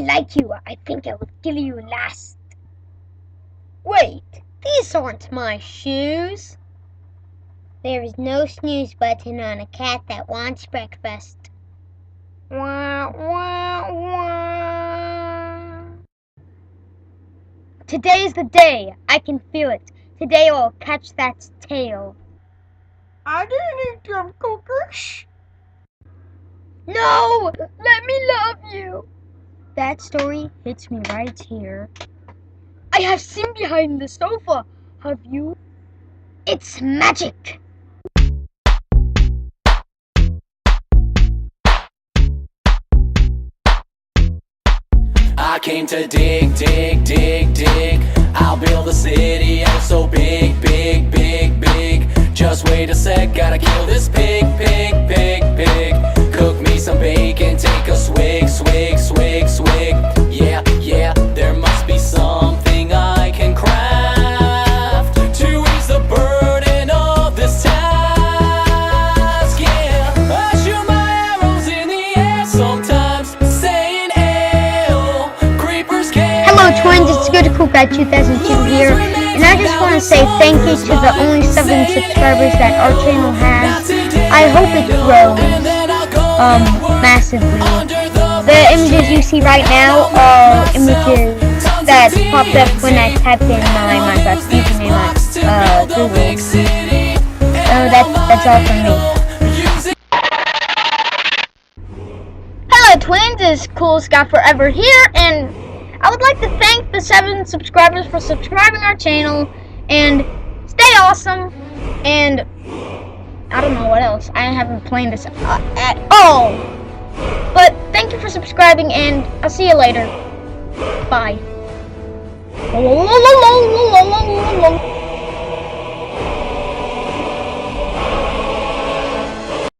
like you. I think I would kill you last. Wait, these aren't my shoes. There is no snooze button on a cat that wants breakfast. Wah, wah, wah. Today's the day. I can feel it. Today I'll catch that tail. I didn't eat your cookies. No! Let me love you! That story hits me right here. I have seen behind the sofa. Have you? It's magic! I came to dig, dig, dig, dig. I'll build a city and it's so big, big, big, big. Just wait a sec, gotta kill this pig, pig, pig, pig. Cook me some bacon, take a swig, swig, swig, swig. Yeah, yeah, there must be something I can craft to ease the burden of this task. Yeah, I shoot my arrows in the air sometimes, saying "Ayo, creepers can." Hello twins, it's Good Cool Guy 2002 here, and I just want to say thank you to the only 7 subscribers that our channel has. I hope it grows massively. The images you see right now are images that popped up when I typed in my Minecraft username at Google. That's all from me. Hello twins, it's Cool Scott Forever here, and I would like to thank the 7 subscribers for subscribing our channel, and stay awesome, and I don't know what else. I haven't played this at all. But thank you for subscribing, and I'll see you later. Bye.